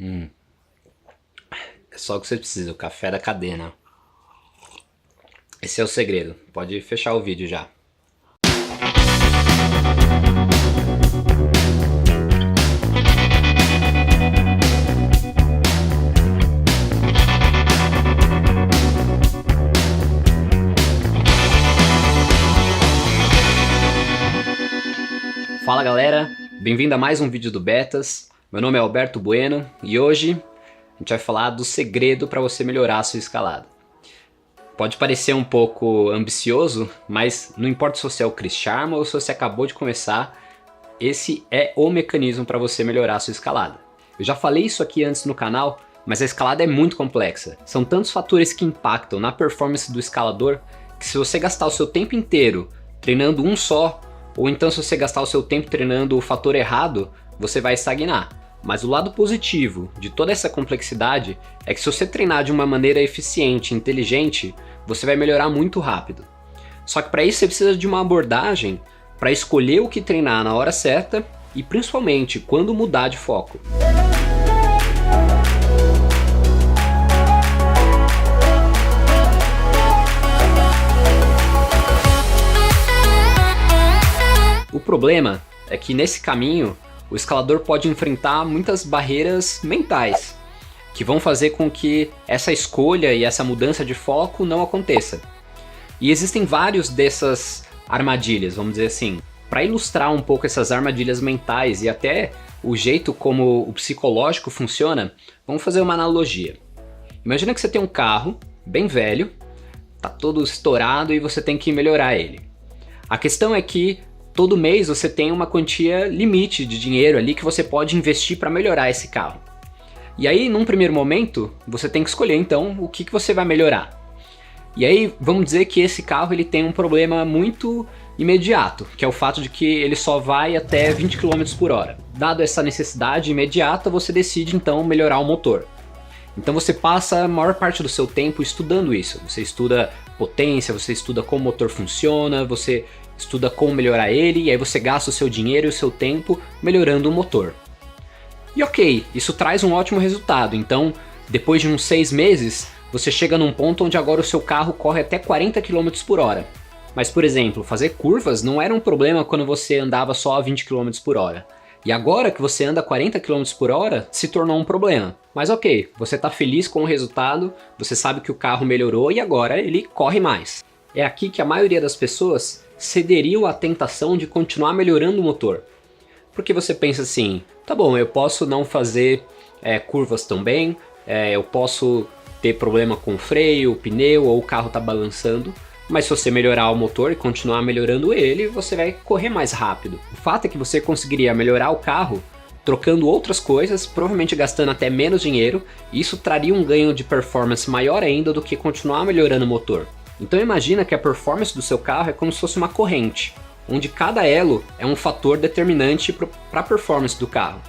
É só o que você precisa, o café da cadena. Esse é o segredo. Pode fechar o vídeo já. Fala galera, bem-vindo a mais um vídeo do Betas. Meu nome é Alberto Bueno e hoje a gente vai falar do segredo para você melhorar a sua escalada. Pode parecer um pouco ambicioso, mas não importa se você é o Chris Sharma ou se você acabou de começar, esse é o mecanismo para você melhorar a sua escalada. Eu já falei isso aqui antes no canal, mas a escalada é muito complexa. São tantos fatores que impactam na performance do escalador que se você gastar o seu tempo inteiro treinando um só, ou então se você gastar o seu tempo treinando o fator errado, você vai estagnar. Mas o lado positivo de toda essa complexidade é que se você treinar de uma maneira eficiente e inteligente, você vai melhorar muito rápido. Só que para isso você precisa de uma abordagem para escolher o que treinar na hora certa e principalmente quando mudar de foco. O problema é que nesse caminho o escalador pode enfrentar muitas barreiras mentais que vão fazer com que essa escolha e essa mudança de foco não aconteça. E existem vários dessas armadilhas, vamos dizer assim. Para ilustrar um pouco essas armadilhas mentais e até o jeito como o psicológico funciona, vamos fazer uma analogia. Imagina que você tem um carro bem velho, tá todo estourado e você tem que melhorar ele. A questão é que todo mês você tem uma quantia limite de dinheiro ali que você pode investir para melhorar esse carro. E aí, num primeiro momento, você tem que escolher então o que você vai melhorar. E aí, vamos dizer que esse carro ele tem um problema muito imediato, que é o fato de que ele só vai até 20 km por hora. Dado essa necessidade imediata, você decide então melhorar o motor. Então você passa a maior parte do seu tempo estudando isso. Você estuda potência, você estuda como o motor funciona, você estuda como melhorar ele, e aí você gasta o seu dinheiro e o seu tempo melhorando o motor. E ok, isso traz um ótimo resultado, então depois de uns 6 meses, você chega num ponto onde agora o seu carro corre até 40 km por hora. Mas por exemplo, fazer curvas não era um problema quando você andava só a 20 km por hora. E agora que você anda 40 km por hora, se tornou um problema. Mas ok, você está feliz com o resultado, você sabe que o carro melhorou e agora ele corre mais. É aqui que a maioria das pessoas cederiam à tentação de continuar melhorando o motor. Porque você pensa assim, tá bom, eu posso não fazer curvas tão bem, eu posso ter problema com o freio, o pneu ou o carro tá balançando, mas se você melhorar o motor e continuar melhorando ele, você vai correr mais rápido. O fato é que você conseguiria melhorar o carro trocando outras coisas, provavelmente gastando até menos dinheiro, e isso traria um ganho de performance maior ainda do que continuar melhorando o motor. Então imagina que a performance do seu carro é como se fosse uma corrente, onde cada elo é um fator determinante para a performance do carro.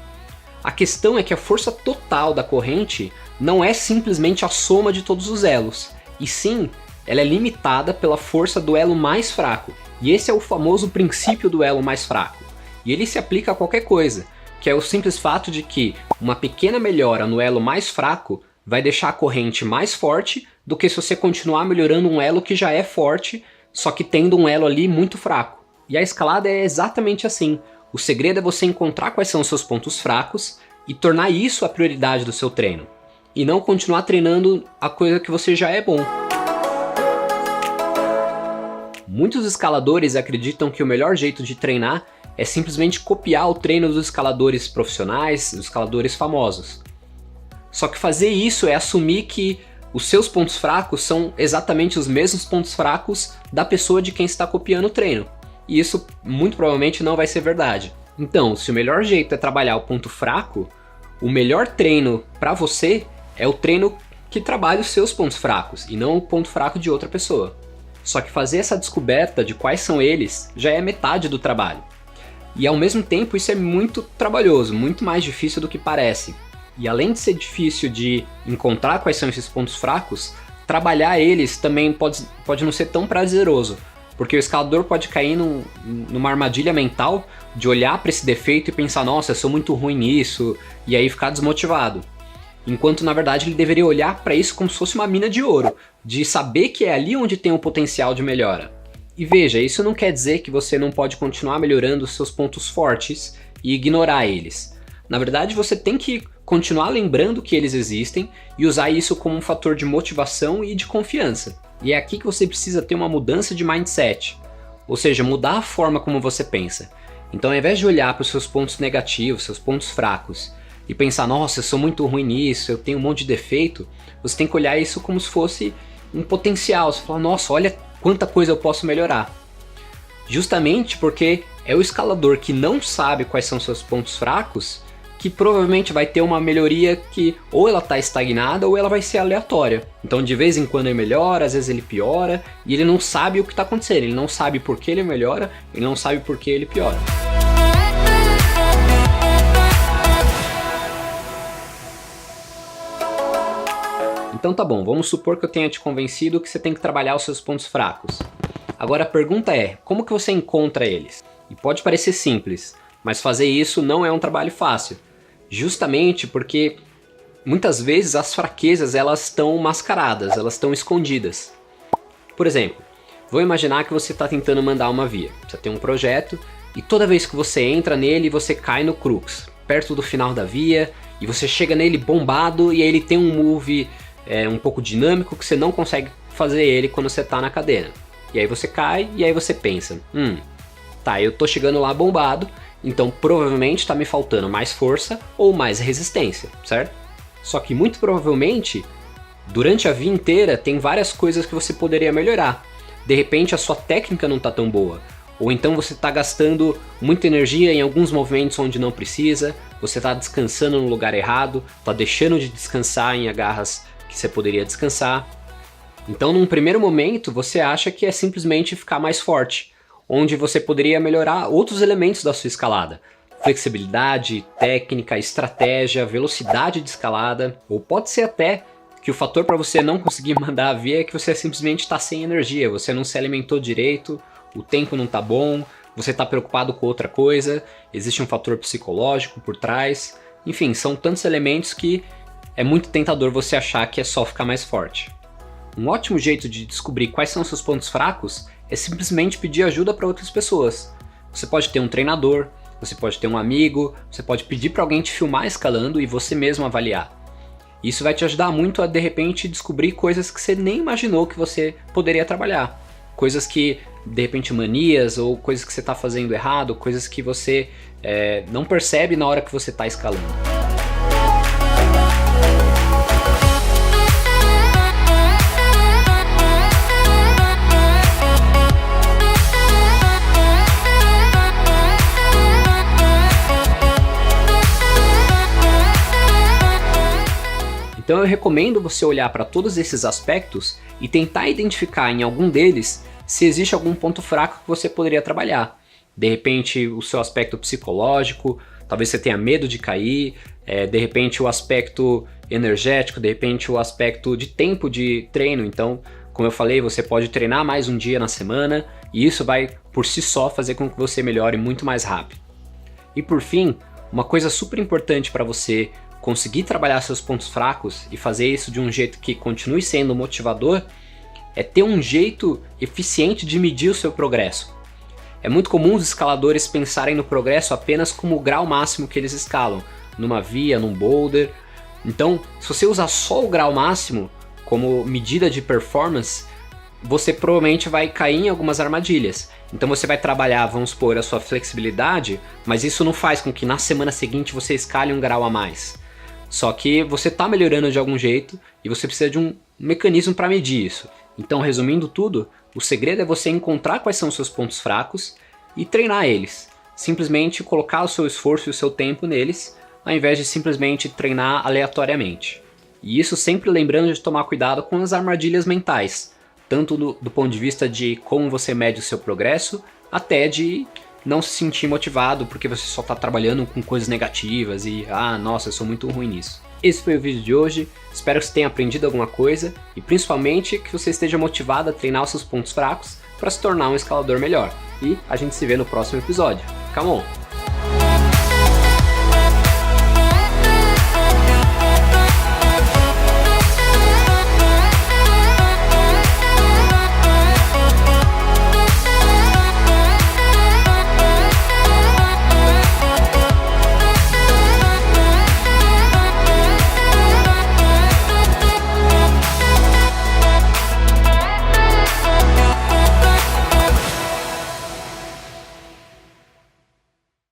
A questão é que a força total da corrente não é simplesmente a soma de todos os elos, e sim, ela é limitada pela força do elo mais fraco. E esse é o famoso princípio do elo mais fraco. E ele se aplica a qualquer coisa, que é o simples fato de que uma pequena melhora no elo mais fraco vai deixar a corrente mais forte do que se você continuar melhorando um elo que já é forte, só que tendo um elo ali muito fraco. E a escalada é exatamente assim. O segredo é você encontrar quais são os seus pontos fracos e tornar isso a prioridade do seu treino. E não continuar treinando a coisa que você já é bom. Muitos escaladores acreditam que o melhor jeito de treinar é simplesmente copiar o treino dos escaladores profissionais, dos escaladores famosos. Só que fazer isso é assumir que os seus pontos fracos são exatamente os mesmos pontos fracos da pessoa de quem está copiando o treino. E isso muito provavelmente não vai ser verdade. Então, se o melhor jeito é trabalhar o ponto fraco, o melhor treino para você é o treino que trabalha os seus pontos fracos e não o ponto fraco de outra pessoa. Só que fazer essa descoberta de quais são eles já é metade do trabalho. E ao mesmo tempo isso é muito trabalhoso, muito mais difícil do que parece. E além de ser difícil de encontrar quais são esses pontos fracos, trabalhar eles também pode não ser tão prazeroso, porque o escalador pode cair numa armadilha mental de olhar para esse defeito e pensar, nossa, eu sou muito ruim nisso, e aí ficar desmotivado. enquanto na verdade ele deveria olhar para isso como se fosse uma mina de ouro, de saber que é ali onde tem um potencial de melhora. E veja, isso não quer dizer que você não pode continuar melhorando os seus pontos fortes e ignorar eles. Na verdade, você tem que continuar lembrando que eles existem e usar isso como um fator de motivação e de confiança. E é aqui que você precisa ter uma mudança de mindset, ou seja, mudar a forma como você pensa. Então, ao invés de olhar para os seus pontos negativos, seus pontos fracos, e pensar, nossa, eu sou muito ruim nisso, eu tenho um monte de defeito, você tem que olhar isso como se fosse um potencial. Você fala, nossa, olha quanta coisa eu posso melhorar. Justamente porque é o escalador que não sabe quais são seus pontos fracos que provavelmente vai ter uma melhoria que ou ela está estagnada ou ela vai ser aleatória. Então de vez em quando ele melhora, às vezes ele piora, e ele não sabe o que está acontecendo, ele não sabe por que ele melhora, ele não sabe por que ele piora. Então tá bom, vamos supor que eu tenha te convencido que você tem que trabalhar os seus pontos fracos. Agora a pergunta é, como que você encontra eles? E pode parecer simples, mas fazer isso não é um trabalho fácil. Justamente porque muitas vezes as fraquezas elas estão mascaradas, elas estão escondidas. Por exemplo, vou imaginar que você está tentando mandar uma via. Você tem um projeto e toda vez que você entra nele você cai no crux, perto do final da via, e você chega nele bombado e aí ele tem um move um pouco dinâmico que você não consegue fazer ele quando você está na cadeira. E aí você cai e aí você pensa, tá, eu tô chegando lá bombado, então provavelmente está me faltando mais força ou mais resistência, certo? Só que muito provavelmente, durante a via inteira, tem várias coisas que você poderia melhorar. De repente a sua técnica não está tão boa, ou então você está gastando muita energia em alguns movimentos onde não precisa, você está descansando no lugar errado, está deixando de descansar em agarras que você poderia descansar. Então num primeiro momento você acha que é simplesmente ficar mais forte, onde você poderia melhorar outros elementos da sua escalada. Flexibilidade, técnica, estratégia, velocidade de escalada, ou pode ser até que o fator para você não conseguir mandar a via é que você simplesmente está sem energia, você não se alimentou direito, o tempo não está bom, você está preocupado com outra coisa, existe um fator psicológico por trás, enfim, são tantos elementos que é muito tentador você achar que é só ficar mais forte. Um ótimo jeito de descobrir quais são seus pontos fracos é simplesmente pedir ajuda para outras pessoas. Você pode ter um treinador, você pode ter um amigo, você pode pedir para alguém te filmar escalando e você mesmo avaliar. Isso vai te ajudar muito a de repente descobrir coisas que você nem imaginou que você poderia trabalhar. Coisas que, de repente, manias ou coisas que você está fazendo errado, coisas que você não percebe na hora que você está escalando. Então eu recomendo você olhar para todos esses aspectos e tentar identificar em algum deles se existe algum ponto fraco que você poderia trabalhar. De repente o seu aspecto psicológico, talvez você tenha medo de cair, de repente o aspecto energético, de repente o aspecto de tempo de treino. Então, como eu falei, você pode treinar mais um dia na semana e isso vai por si só fazer com que você melhore muito mais rápido. E por fim, uma coisa super importante para você conseguir trabalhar seus pontos fracos e fazer isso de um jeito que continue sendo motivador é ter um jeito eficiente de medir o seu progresso. É muito comum os escaladores pensarem no progresso apenas como o grau máximo que eles escalam, numa via, num boulder. Então, se você usar só o grau máximo como medida de performance, você provavelmente vai cair em algumas armadilhas. Então você vai trabalhar, vamos supor, a sua flexibilidade, mas isso não faz com que na semana seguinte você escale um grau a mais. Só que você está melhorando de algum jeito e você precisa de um mecanismo para medir isso. Então, resumindo tudo, o segredo é você encontrar quais são os seus pontos fracos e treinar eles. Simplesmente colocar o seu esforço e o seu tempo neles, ao invés de simplesmente treinar aleatoriamente. E isso sempre lembrando de tomar cuidado com as armadilhas mentais, tanto do ponto de vista de como você mede o seu progresso, até de não se sentir motivado porque você só está trabalhando com coisas negativas e nossa, eu sou muito ruim nisso. Esse foi o vídeo de hoje, espero que você tenha aprendido alguma coisa e principalmente que você esteja motivado a treinar os seus pontos fracos para se tornar um escalador melhor. E a gente se vê no próximo episódio. Come on!